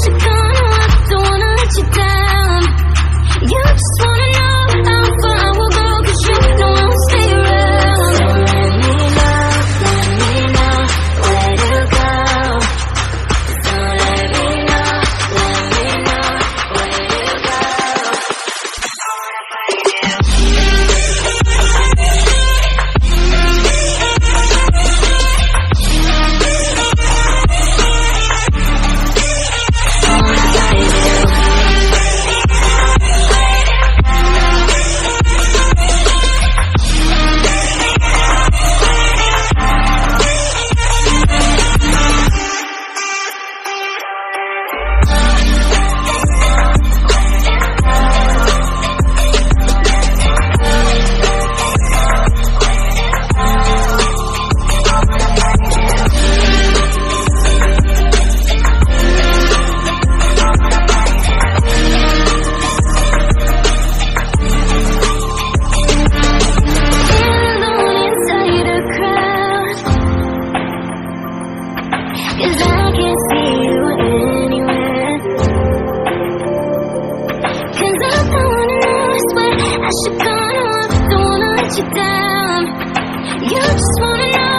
should gonna walk, don't wanna let you down. You just wanna know how far I will go, 'cause you know I won't stay around. So let me know where to go. So let me know where to go. I wanna find you. I should gonna walk, don't wanna let you down. You just wanna know